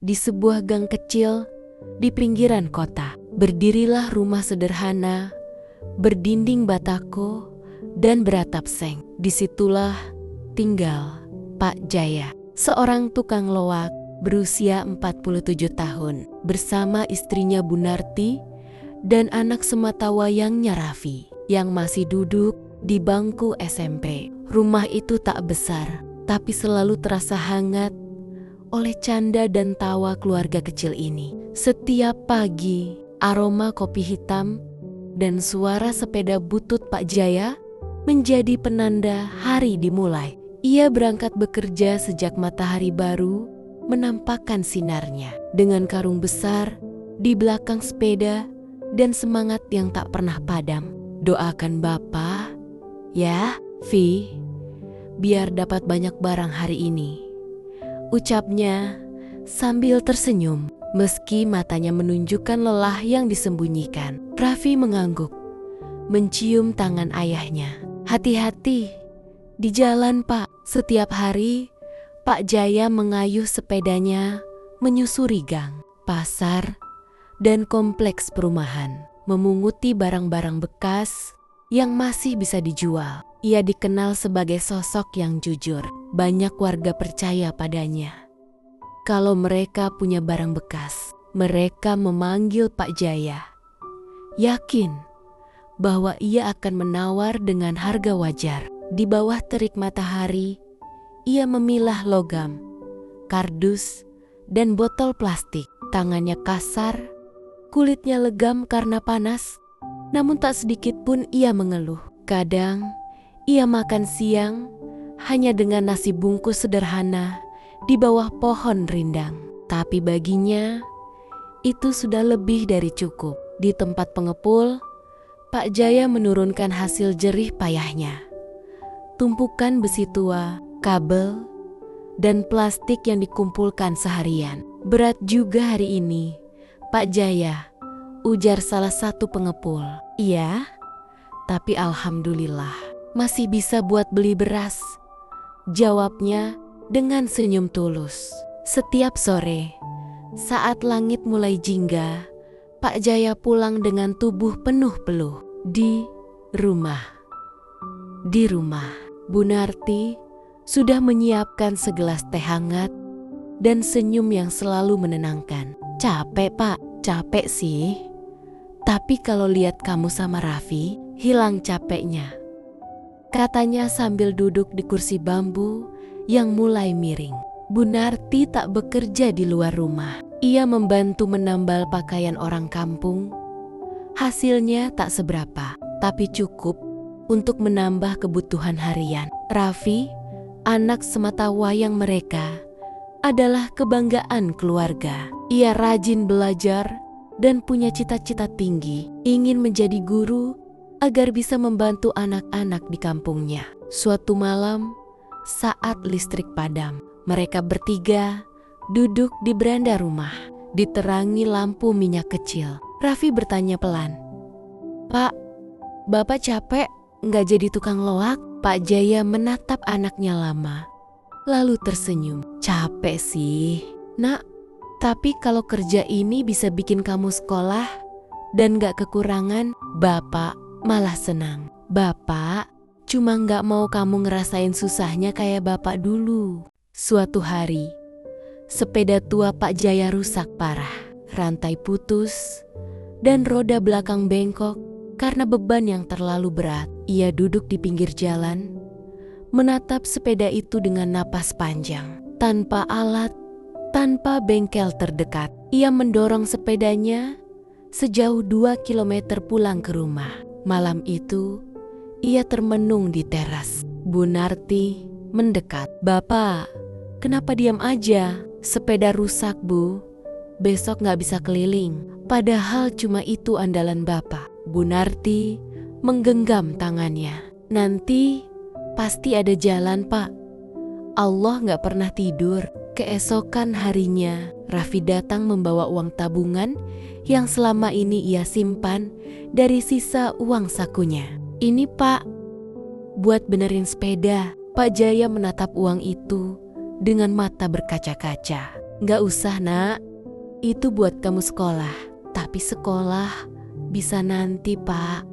Di sebuah gang kecil di pinggiran kota, berdirilah rumah sederhana, berdinding batako dan beratap seng. Disitulah tinggal Pak Jaya, seorang tukang loak berusia 47 tahun, bersama istrinya Bunarti dan anak sematawayangnya Raffi yang masih duduk di bangku SMP. Rumah itu tak besar, tapi selalu terasa hangat oleh canda dan tawa keluarga kecil ini. Setiap pagi, aroma kopi hitam dan suara sepeda butut Pak Jaya menjadi penanda hari dimulai. Ia berangkat bekerja sejak matahari baru menampakkan sinarnya, dengan karung besar di belakang sepeda dan semangat yang tak pernah padam. Doakan Bapak, ya, Vi, biar dapat banyak barang hari ini, ucapnya sambil tersenyum, meski matanya menunjukkan lelah yang disembunyikan. Raffi mengangguk, mencium tangan ayahnya. Hati-hati di jalan, Pak. Setiap hari Pak Jaya mengayuh sepedanya menyusuri gang, pasar, dan kompleks perumahan, memunguti barang-barang bekas yang masih bisa dijual. Ia dikenal sebagai sosok yang jujur. Banyak warga percaya padanya. Kalau mereka punya barang bekas, mereka memanggil Pak Jaya, yakin bahwa ia akan menawar dengan harga wajar. Di bawah terik matahari, ia memilah logam, kardus, dan botol plastik. Tangannya kasar, kulitnya legam karena panas, namun tak sedikit pun ia mengeluh. Kadang ia makan siang hanya dengan nasi bungkus sederhana di bawah pohon rindang. Tapi baginya itu sudah lebih dari cukup. Di tempat pengepul, Pak Jaya menurunkan hasil jerih payahnya. Tumpukan besi tua, kabel, dan plastik yang dikumpulkan seharian. Berat juga hari ini, Pak Jaya, ujar salah satu pengepul. Iya, tapi alhamdulillah masih bisa buat beli beras, jawabnya dengan senyum tulus. Setiap sore, saat langit mulai jingga, Pak Jaya pulang dengan tubuh penuh peluh. Di rumah, Bunarti sudah menyiapkan segelas teh hangat dan senyum yang selalu menenangkan. Capek, Pak? Capek sih. Tapi kalau lihat kamu sama Raffi, hilang capeknya, katanya sambil duduk di kursi bambu yang mulai miring. Bunarti tak bekerja di luar rumah. Ia membantu menambal pakaian orang kampung. Hasilnya tak seberapa, tapi cukup untuk menambah kebutuhan harian. Raffi, anak sematawayang mereka, adalah kebanggaan keluarga. Ia rajin belajar dan punya cita-cita tinggi, ingin menjadi guru agar bisa membantu anak-anak di kampungnya. Suatu malam, saat listrik padam, mereka bertiga duduk di beranda rumah, diterangi lampu minyak kecil. Raffi bertanya pelan, "Pak, Bapak capek nggak jadi tukang loak?" Pak Jaya menatap anaknya lama, lalu tersenyum. "Capek sih, Nak, tapi kalau kerja ini bisa bikin kamu sekolah dan gak kekurangan, Bapak malah senang. Bapak cuma gak mau kamu ngerasain susahnya kayak Bapak dulu." Suatu hari, sepeda tua Pak Jaya rusak parah. Rantai putus dan roda belakang bengkok karena beban yang terlalu berat. Ia duduk di pinggir jalan, menatap sepeda itu dengan napas panjang. Tanpa alat, tanpa bengkel terdekat, ia mendorong sepedanya sejauh 2 kilometer pulang ke rumah. Malam itu, ia termenung di teras. Bunarti mendekat. "Bapak, kenapa diam aja? Sepeda rusak, Bu. Besok gak bisa keliling. Padahal cuma itu andalan Bapak." Bunarti menggenggam tangannya. "Nanti pasti ada jalan, Pak. Allah gak pernah tidur." Keesokan harinya, Raffi datang membawa uang tabungan yang selama ini ia simpan dari sisa uang sakunya. "Ini, Pak, buat benerin sepeda." Pak Jaya menatap uang itu dengan mata berkaca-kaca. Nggak usah nak, itu buat kamu sekolah. Tapi sekolah bisa nanti Pak.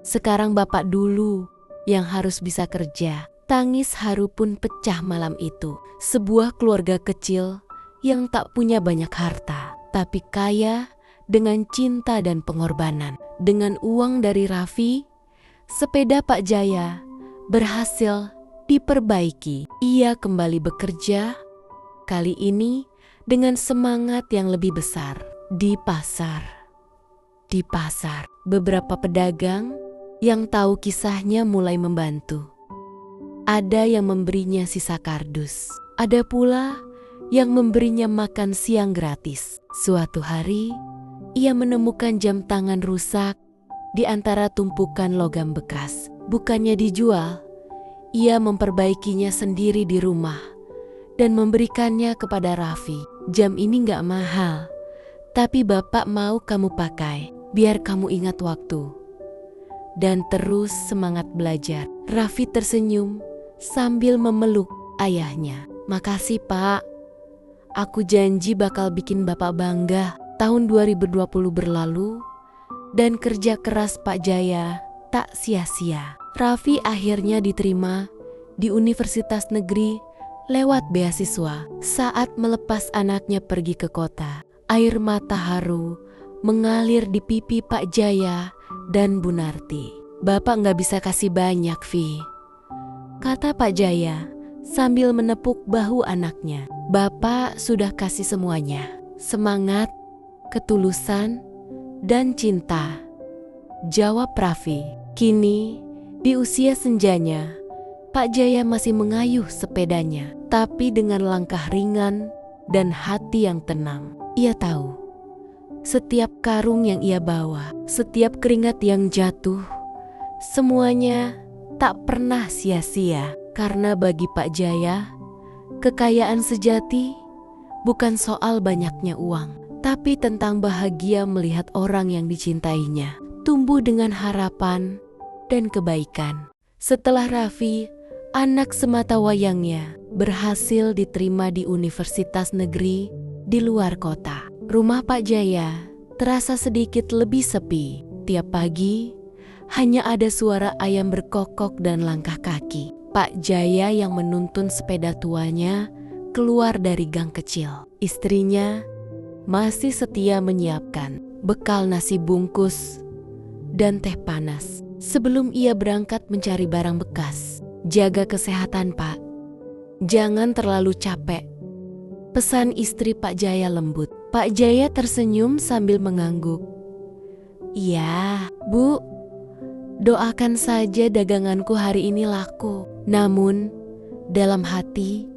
Sekarang Bapak dulu yang harus bisa kerja. Tangis haru pun pecah malam itu. Sebuah keluarga kecil yang tak punya banyak harta, tapi kaya dengan cinta dan pengorbanan. Dengan uang dari Raffi, sepeda Pak Jaya berhasil diperbaiki. Ia kembali bekerja, kali ini dengan semangat yang lebih besar. Di pasar, beberapa pedagang yang tahu kisahnya mulai membantu. Ada yang memberinya sisa kardus, ada pula yang memberinya makan siang gratis. Suatu hari, ia menemukan jam tangan rusak di antara tumpukan logam bekas. Bukannya dijual, ia memperbaikinya sendiri di rumah dan memberikannya kepada Raffi. Jam ini gak mahal, tapi Bapak mau kamu pakai, biar kamu ingat waktu dan terus semangat belajar. Raffi tersenyum sambil memeluk ayahnya. Makasih Pak, aku janji bakal bikin Bapak bangga. Tahun 2020 berlalu dan kerja keras Pak Jaya tak sia-sia. Raffi akhirnya diterima di Universitas Negeri lewat beasiswa. Saat melepas anaknya pergi ke kota, air mata haru mengalir di pipi Pak Jaya dan Bu Narti. Bapak gak bisa kasih banyak, Vi, kata Pak Jaya sambil menepuk bahu anaknya. Bapak sudah kasih semuanya. Semangat, ketulusan, dan cinta, jawab Raffi. Kini, di usia senjanya, Pak Jaya masih mengayuh sepedanya, tapi dengan langkah ringan dan hati yang tenang. Ia tahu, setiap karung yang ia bawa, setiap keringat yang jatuh, semuanya tak pernah sia-sia. Karena bagi Pak Jaya, kekayaan sejati bukan soal banyaknya uang, tapi tentang bahagia melihat orang yang dicintainya tumbuh dengan harapan dan kebaikan. Setelah Raffi, anak semata wayangnya, berhasil diterima di Universitas Negeri di luar kota, rumah Pak Jaya terasa sedikit lebih sepi. Tiap pagi, hanya ada suara ayam berkokok dan langkah kaki Pak Jaya yang menuntun sepeda tuanya keluar dari gang kecil. Istrinya masih setia menyiapkan bekal nasi bungkus dan teh panas sebelum ia berangkat mencari barang bekas. Jaga kesehatan Pak, jangan terlalu capek, pesan istri Pak Jaya lembut. Pak Jaya tersenyum sambil mengangguk. Iya, Bu, doakan saja daganganku hari ini laku. Namun, dalam hati,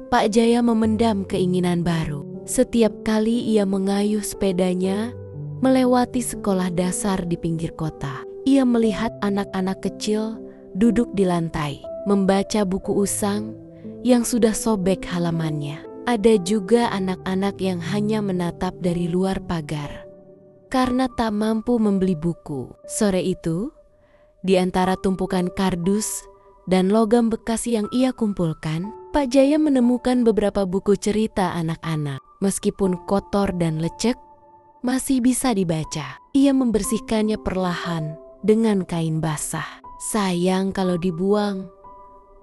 Pak Jaya memendam keinginan baru. Setiap kali ia mengayuh sepedanya melewati sekolah dasar di pinggir kota, ia melihat anak-anak kecil duduk di lantai, membaca buku usang yang sudah sobek halamannya. Ada juga anak-anak yang hanya menatap dari luar pagar karena tak mampu membeli buku. Sore itu, di antara tumpukan kardus dan logam bekas yang ia kumpulkan, Pak Jaya menemukan beberapa buku cerita anak-anak. Meskipun kotor dan lecek, masih bisa dibaca. Ia membersihkannya perlahan dengan kain basah. Sayang kalau dibuang,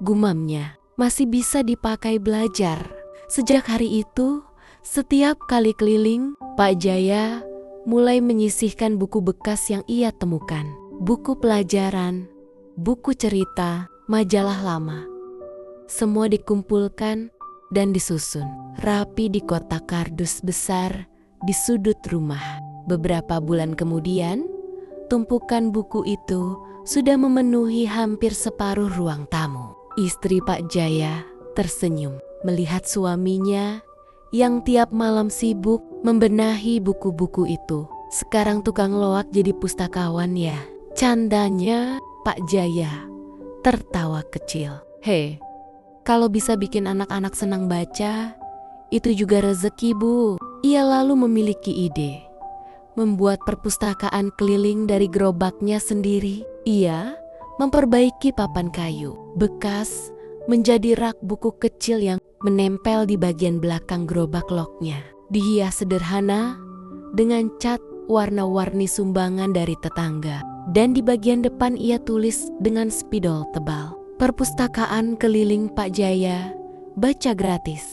gumamnya, masih bisa dipakai belajar. Sejak hari itu, setiap kali keliling, Pak Jaya mulai menyisihkan buku bekas yang ia temukan. Buku pelajaran, buku cerita, majalah lama. Semua dikumpulkan dan disusun rapi di kotak kardus besar di sudut rumah. Beberapa bulan kemudian, tumpukan buku itu sudah memenuhi hampir separuh ruang tamu. Istri Pak Jaya tersenyum melihat suaminya yang tiap malam sibuk membenahi buku-buku itu. Sekarang tukang loak jadi pustakawan ya, candanya Pak Jaya tertawa kecil. Hei, kalau bisa bikin anak-anak senang baca, itu juga rezeki, Bu. Ia lalu memiliki ide membuat perpustakaan keliling dari gerobaknya sendiri. Ia memperbaiki papan kayu bekas menjadi rak buku kecil yang menempel di bagian belakang gerobak loknya. Dihias sederhana dengan cat warna-warni sumbangan dari tetangga. Dan di bagian depan ia tulis dengan spidol tebal, "Perpustakaan keliling Pak Jaya, baca gratis,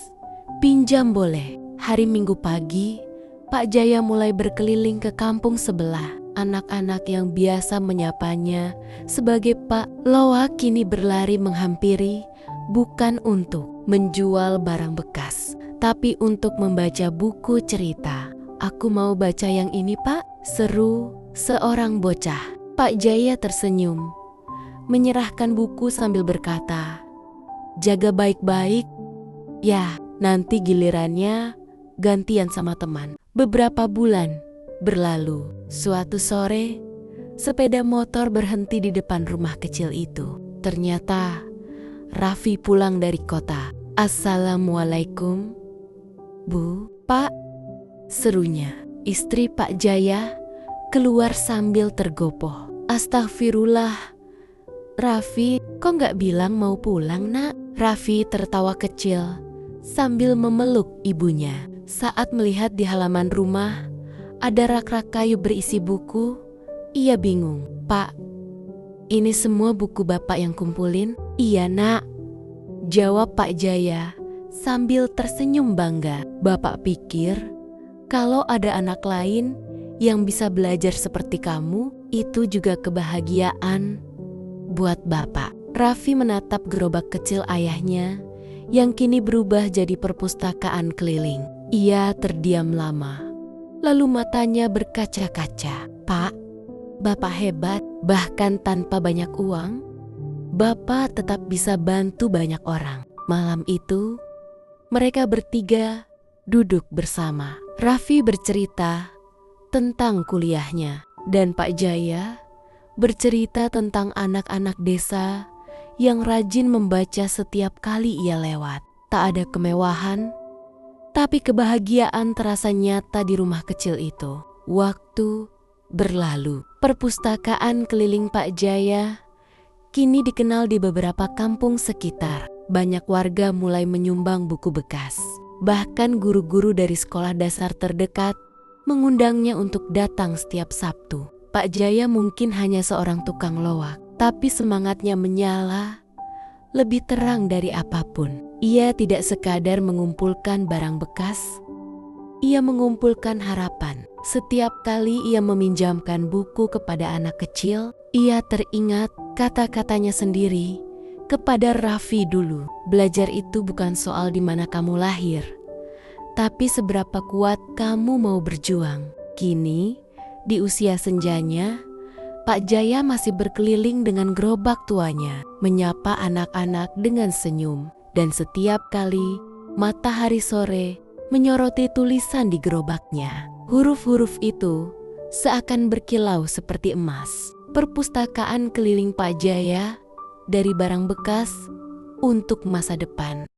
pinjam boleh." Hari Minggu pagi, Pak Jaya mulai berkeliling ke kampung sebelah. Anak-anak yang biasa menyapanya sebagai Pak Loa kini berlari menghampiri, bukan untuk menjual barang bekas, tapi untuk membaca buku cerita. "Aku mau baca yang ini, Pak," seru seorang bocah. Pak Jaya tersenyum, menyerahkan buku sambil berkata, "Jaga baik-baik ya, nanti gilirannya gantian sama teman." Beberapa bulan berlalu. Suatu sore, sepeda motor berhenti di depan rumah kecil itu. Ternyata Raffi pulang dari kota. "Assalamualaikum, Bu." "Pak," serunya. Istri Pak Jaya keluar sambil tergopoh. "Astagfirullah, Raffi, kok nggak bilang mau pulang, Nak?" Raffi tertawa kecil sambil memeluk ibunya. Saat melihat di halaman rumah ada rak-rak kayu berisi buku, ia bingung. "Pak, ini semua buku Bapak yang kumpulin?" "Iya, Nak," jawab Pak Jaya sambil tersenyum bangga. "Bapak pikir kalau ada anak lain yang bisa belajar seperti kamu, itu juga kebahagiaan buat Bapak." Raffi menatap gerobak kecil ayahnya yang kini berubah jadi perpustakaan keliling. Ia terdiam lama, lalu matanya berkaca-kaca. "Pak, Bapak hebat, bahkan tanpa banyak uang, Bapak tetap bisa bantu banyak orang." Malam itu, mereka bertiga duduk bersama. Raffi bercerita tentang kuliahnya, dan Pak Jaya bercerita tentang anak-anak desa yang rajin membaca setiap kali ia lewat. Tak ada kemewahan, tapi kebahagiaan terasa nyata di rumah kecil itu. Waktu berlalu. Perpustakaan keliling Pak Jaya kini dikenal di beberapa kampung sekitar. Banyak warga mulai menyumbang buku bekas. Bahkan guru-guru dari sekolah dasar terdekat mengundangnya untuk datang setiap Sabtu. Pak Jaya mungkin hanya seorang tukang loak, tapi semangatnya menyala lebih terang dari apapun. Ia tidak sekadar mengumpulkan barang bekas, ia mengumpulkan harapan. Setiap kali ia meminjamkan buku kepada anak kecil, ia teringat kata-katanya sendiri kepada Raffi dulu. "Belajar itu bukan soal di mana kamu lahir, tapi seberapa kuat kamu mau berjuang." Kini, di usia senjanya, Pak Jaya masih berkeliling dengan gerobak tuanya, menyapa anak-anak dengan senyum. Dan setiap kali matahari sore menyoroti tulisan di gerobaknya, huruf-huruf itu seakan berkilau seperti emas. Perpustakaan keliling Pak Jaya, dari barang bekas untuk masa depan.